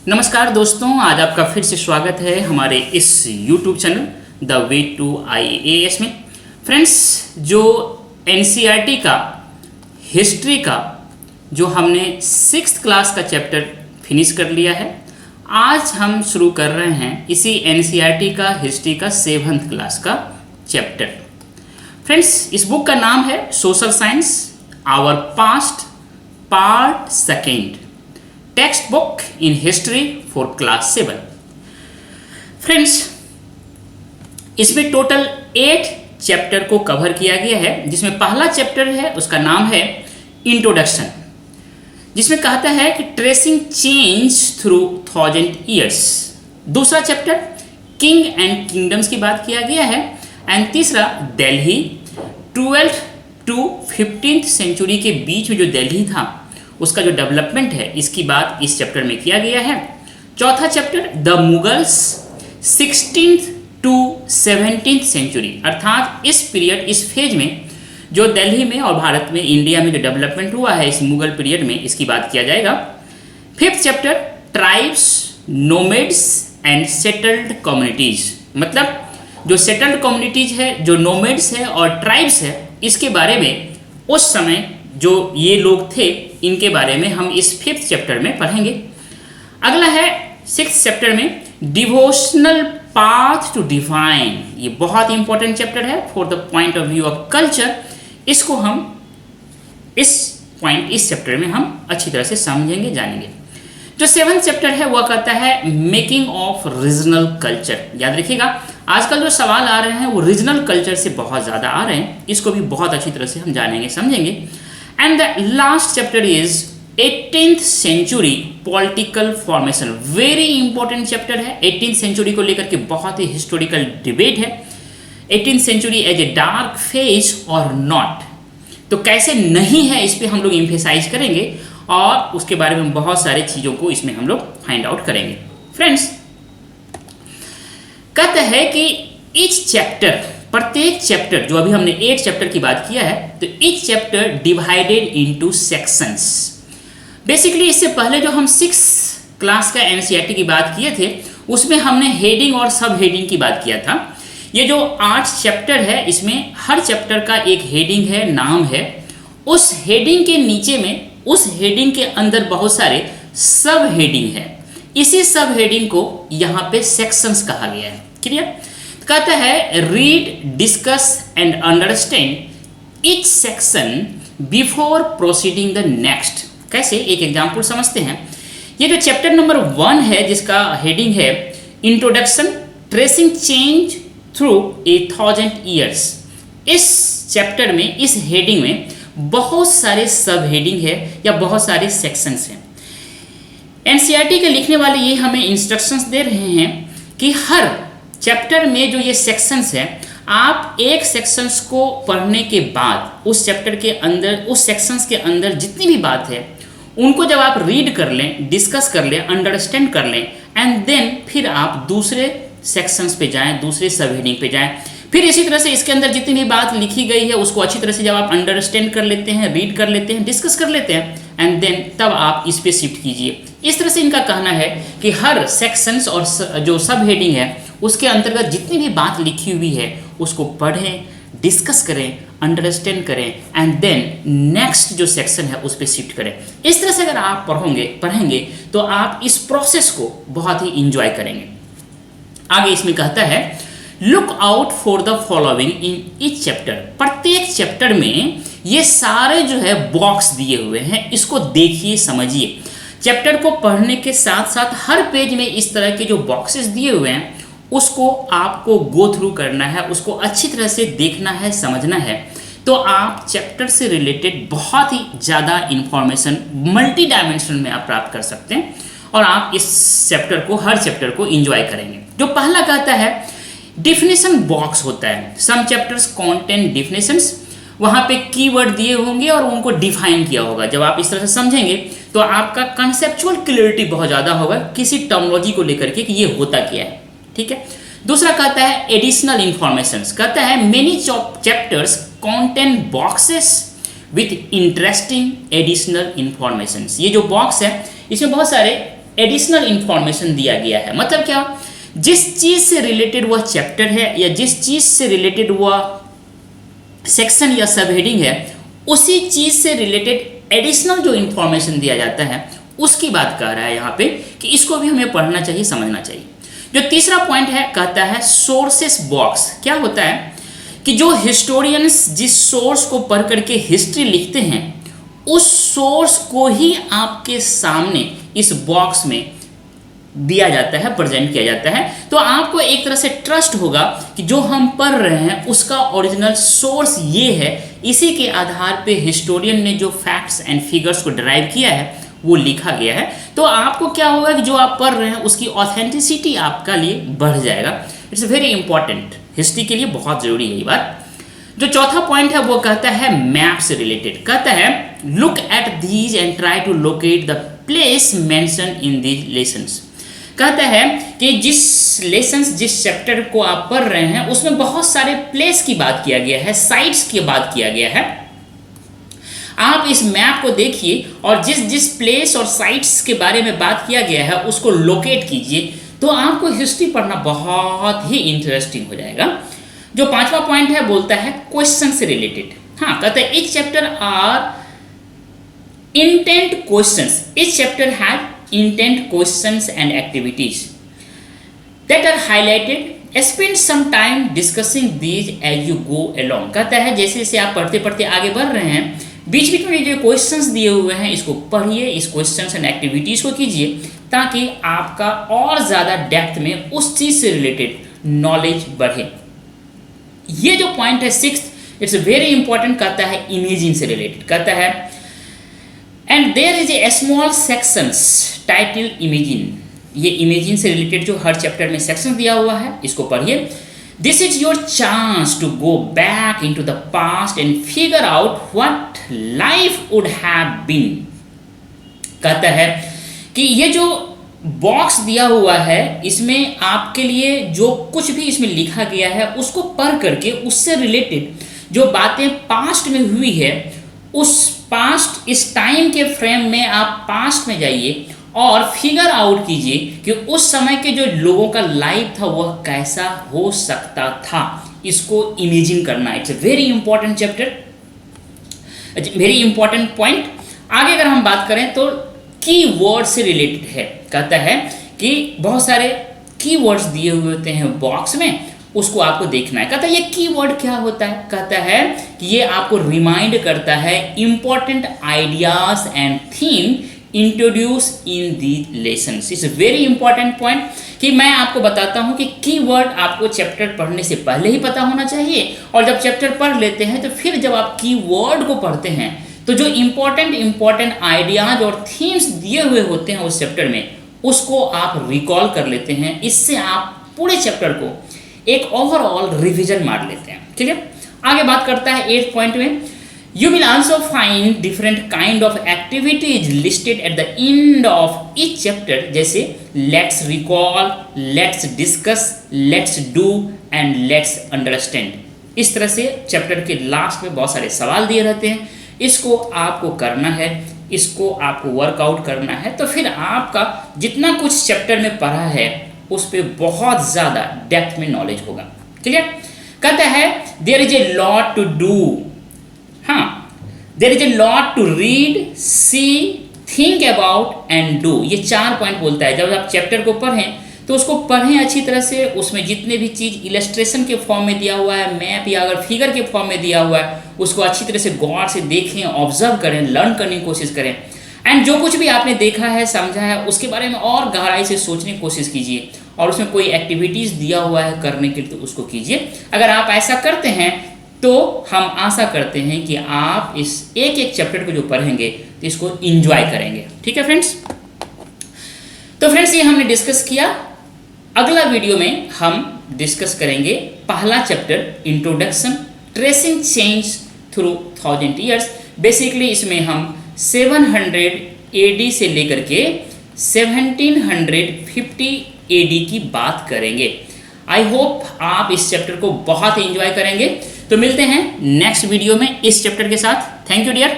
नमस्कार दोस्तों, आज आपका फिर से स्वागत है हमारे इस YouTube channel the way to IAS में। फ्रेंड्स, जो NCERT का हिस्ट्री का जो हमने 6th क्लास का चैप्टर फिनिश कर लिया है, आज हम शुरू कर रहे हैं इसी NCERT का हिस्ट्री का 7th क्लास का चैप्टर। फ्रेंड्स, इस बुक का नाम है social science our past part 2, text book in history for class 7। Friends, इसमें टोटल 8 चैप्टर को कवर किया गया है, जिसमें पहला चैप्टर है उसका नाम है इंट्रोडक्शन, जिसमें कहता है कि ट्रेसिंग चेंज थ्रू 1000 ईयर्स। दूसरा चैप्टर किंग एंड किंगडम्स की बात किया गया है। एंड तीसरा Delhi 12th to 15th century के बीच में जो दिल्ली था उसका जो डेवलपमेंट है, इसकी बात इस चैप्टर में किया गया है। चौथा chapter the Mughals 16th to 17th century, अर्थात इस पीरियड, इस फेज में जो दिल्ली में और भारत में, इंडिया में जो डेवलपमेंट हुआ है इस मुगल पीरियड में, इसकी बात किया जाएगा। Fifth chapter tribes, nomads and settled communities, मतलब जो सेटल्ड कम्युनिटीज है, जो नोमेड्स है और ट्राइब्स है, इसके बारे में उस समय जो ये लोग थे इनके बारे में हम इस 5th चैप्टर में पढ़ेंगे। अगला है 6th चैप्टर में डिवोशनल पाथ टू डिवाइन। ये बहुत इंपॉर्टेंट चैप्टर है for the point of view of culture. इसको हम इस चैप्टर में हम अच्छी तरह से समझेंगे, जानेंगे। जो 7th चैप्टर है वह कहता है मेकिंग ऑफ रीजनल कल्चर। याद रखिएगा, आजकल जो सवाल आ रहे हैं वो रीजनल कल्चर से बहुत ज़्यादा आ रहे हैं, इसको भी बहुत अच्छी तरह से हम जानेंगे, समझेंगे। And the last chapter is 18th century political formation. Very important chapter है। 18th सेंचुरी को लेकर के बहुत ही हिस्टोरिकल डिबेट है। 18th century as a dark phase और नॉट, तो कैसे नहीं है, इस पर हम लोग एम्फेसाइज करेंगे और उसके बारे में बहुत सारी चीज़ों को इसमें हम लोग फाइंड आउट करेंगे। फ्रेंड्स, कहते हैं कि ईच चैप्टर, प्रत्येक चैप्टर, जो अभी हमने 8 चैप्टर की बात किया है, तो each chapter divided into sections. Basically इससे पहले जो हम 6 क्लास का NCERT की बात किए थे उसमें हमने हेडिंग और सब हेडिंग की बात किया था। ये जो 8 चैप्टर है, इसमें हर चैप्टर का एक हेडिंग है, नाम है। उस हेडिंग के नीचे में, उस हेडिंग के अंदर बहुत सारे सब हेडिंग है। इसी सब हेडिंग को यहाँ पे सेक्शंस कहा गया है। क्लियर? कहता है read, discuss and understand each section before proceeding the next. कैसे? एक एग्जाम्पल समझते हैं। ये जो चैप्टर नंबर 1 है, जिसका हेडिंग है introduction tracing change through 1000 years, इस चैप्टर में, इस हेडिंग में बहुत सारे सब हेडिंग है या बहुत सारे सेक्शंस हैं। NCERT के लिखने वाले ये हमें इंस्ट्रक्शंस दे रहे हैं कि हर चैप्टर में जो ये सेक्शंस हैं, आप एक सेक्शंस को पढ़ने के बाद उस चैप्टर के अंदर, उस सेक्शंस के अंदर जितनी भी बात है उनको जब आप रीड कर लें, डिस्कस कर लें, अंडरस्टैंड कर लें, एंड देन फिर आप दूसरे सेक्शंस पे जाएं, दूसरे सब हेडिंग पे जाएं। फिर इसी तरह से इसके अंदर जितनी भी बात लिखी गई है उसको अच्छी तरह से जब आप अंडरस्टैंड कर लेते हैं, रीड कर लेते हैं, डिस्कस कर लेते हैं, एंड देन तब आप इस पे शिफ्ट कीजिए। इस तरह से इनका कहना है कि हर सेक्शंस और जो सब हेडिंग है उसके अंतर्गत जितनी भी बात लिखी हुई है उसको पढ़ें, डिस्कस करें, अंडरस्टैंड करें, एंड देन नेक्स्ट जो सेक्शन है उस पर शिफ्ट करें। इस तरह से अगर आप पढ़ेंगे तो आप इस प्रोसेस को बहुत ही इंजॉय करेंगे। आगे इसमें कहता है look out for the following in each chapter. प्रत्येक चैप्टर में ये सारे जो है बॉक्स दिए हुए हैं, इसको देखिए, समझिए। चैप्टर को पढ़ने के साथ साथ हर पेज में इस तरह के जो बॉक्सेस दिए हुए हैं उसको आपको गो थ्रू करना है, उसको अच्छी तरह से देखना है, समझना है, तो आप चैप्टर से रिलेटेड बहुत ही ज़्यादा इंफॉर्मेशन मल्टी डायमेंशन में आप प्राप्त कर सकते हैं और आप इस चैप्टर को, हर चैप्टर को इंजॉय करेंगे। जो पहला कहता है डिफिनेशन बॉक्स होता है। सम चैप्टर्स कंटेन डिफिनेशंस, वहाँ पे कीवर्ड दिए होंगे और उनको डिफाइन किया होगा। जब आप इस तरह से समझेंगे तो आपका कंसेप्चुअल क्लियरिटी बहुत ज़्यादा होगा किसी टर्मिनोलॉजी को लेकर के कि ये होता क्या है। ठीक है। दूसरा कहता है एडिशनल इंफॉर्मेशंस। कहता है many chapters contain boxes with interesting additional informations. ये जो बॉक्स है इसमें बहुत सारे एडिशनल इंफॉर्मेशन दिया गया है। मतलब क्या, जिस चीज से रिलेटेड वह चैप्टर है या जिस चीज से रिलेटेड वह सेक्शन या सब हेडिंग है, उसी चीज से रिलेटेड एडिशनल जो इंफॉर्मेशन दिया जाता है उसकी बात कर रहा है यहाँ पे कि इसको भी हमें पढ़ना चाहिए, समझना चाहिए। जो तीसरा पॉइंट है, कहता है सोर्सेस बॉक्स। क्या होता है कि जो हिस्टोरियंस जिस सोर्स को पढ़ करके हिस्ट्री लिखते हैं, उस सोर्स को ही आपके सामने इस बॉक्स में दिया जाता है, प्रेजेंट किया जाता है। तो आपको एक तरह से ट्रस्ट होगा कि जो हम पढ़ रहे हैं उसका ओरिजिनल सोर्स ये है, इसी के आधार पे हिस्टोरियन ने जो फैक्ट्स एंड फिगर्स को डिराइव किया है वो लिखा गया है। तो आपको क्या होगा कि जो आप पढ़ रहे हैं उसकी ऑथेंटिसिटी आपका लिए बढ़ जाएगा। इट्स वेरी इंपॉर्टेंट, हिस्ट्री के लिए बहुत जरूरी है ये बात। जो चौथा पॉइंट है वो कहता है मैप से रिलेटेड। कहता है look at these and try to locate the place mention in these lessons. कहता है कि जिस लेसन्स जिस चैप्टर को आप पढ़ रहे हैं उसमें बहुत सारे प्लेस की बात किया गया है, साइट्स की बात किया गया है। आप इस मैप को देखिए और जिस जिस प्लेस और साइट्स के बारे में बात किया गया है उसको लोकेट कीजिए, तो आपको हिस्ट्री पढ़ना बहुत ही इंटरेस्टिंग हो जाएगा। जो पांचवा पॉइंट है बोलता है क्वेश्चन से रिलेटेड। हाँ, कहता है each chapter are intent questions, each chapter had intent questions and activities that are highlighted, spend some time discussing these as you go along. कहता है जैसे जैसे आप पढ़ते पढ़ते आगे बढ़ रहे हैं, बीच बीच में जो क्वेश्चंस दिए हुए हैं इसको पढ़िए, इस क्वेश्चंस एंड एक्टिविटीज को कीजिए, ताकि आपका और ज़्यादा डेप्थ में उस चीज़ से रिलेटेड नॉलेज बढ़े। ये जो पॉइंट है सिक्स्थ, इट्स वेरी इंपॉर्टेंट। कहता है इमेजिंग से रिलेटेड। कहता है and there is a small sections title imaging. ये इमेजिंग से रिलेटेड जो हर चैप्टर में सेक्शन दिया हुआ है इसको पढ़िए। This is your chance to go back into the past and figure out what life would have been. कहता है कि ये जो बॉक्स दिया हुआ है इसमें आपके लिए जो कुछ भी इसमें लिखा गया है उसको पढ़ करके उससे रिलेटेड जो बातें पास्ट में हुई है, उस पास्ट इस टाइम के फ्रेम में आप पास्ट में जाइए और फिगर आउट कीजिए कि उस समय के जो लोगों का लाइफ था वह कैसा हो सकता था। इसको इमेजिन करना, it's a very important chapter, very important point. आगे अगर हम बात करें तो की वर्ड से रिलेटेड है। कहता है कि बहुत सारे की वर्ड्स दिए हुए होते हैं बॉक्स में, उसको आपको देखना है। कहता है ये की वर्ड क्या होता है। कहता है कि ये आपको रिमाइंड करता है important ideas and theme introduce in the lessons. It's very important point कि मैं आपको बताता हूं कि कीवर्ड आपको चैप्टर पढ़ने से पहले ही पता होना चाहिए, और जब चैप्टर पढ़ लेते हैं तो फिर जब आप कीवर्ड को पढ़ते हैं तो जो इंपॉर्टेंट आइडियाज और थीम्स दिए हुए होते हैं उस चैप्टर में उसको आप रिकॉल कर लेते हैं। इससे आप पूरे चैप्टर को एक ओवरऑल रिवीजन मार लेते हैं। ठीक है, आगे बात करता है 8th पॉइंट में, you will also find different kind of activities listed at the end of each chapter, जैसे let's recall, let's discuss, let's do and let's understand। इस तरह से चैप्टर के लास्ट में बहुत सारे सवाल दिए रहते हैं, इसको आपको करना है, इसको आपको वर्कआउट करना है, तो फिर आपका जितना कुछ चैप्टर में पढ़ा है उस पर बहुत ज़्यादा डेप्थ में नॉलेज होगा। ठीक है, कहता है there is a lot to do. हाँ, there is a lot to read, see, think about and do. ये 4 पॉइंट बोलता है। जब आप चैप्टर को पढ़ें तो उसको पढ़ें अच्छी तरह से, उसमें जितने भी चीज़ इलस्ट्रेशन के फॉर्म में दिया हुआ है, मैप या अगर फिगर के फॉर्म में दिया हुआ है, उसको अच्छी तरह से गौर से देखें, ऑब्जर्व करें, लर्न करने की कोशिश करें। एंड जो कुछ भी आपने देखा है, समझा है, उसके बारे में और गहराई से सोचने की कोशिश कीजिए, और उसमें कोई एक्टिविटीज़ दिया हुआ है करने के लिए तो उसको कीजिए। अगर आप ऐसा करते हैं तो हम आशा करते हैं कि आप इस एक एक चैप्टर को जो पढ़ेंगे तो इसको एंजॉय करेंगे। ठीक है फ्रेंड्स, तो फ्रेंड्स ये हमने डिस्कस किया। अगला वीडियो में हम डिस्कस करेंगे पहला chapter introduction, tracing change through 1000 years. Basically इसमें हम 700 AD से लेकर के 1750 AD की बात करेंगे। आई होप आप इस चैप्टर को बहुत एंजॉय करेंगे। तो मिलते हैं नेक्स्ट वीडियो में इस चैप्टर के साथ। Thank you dear.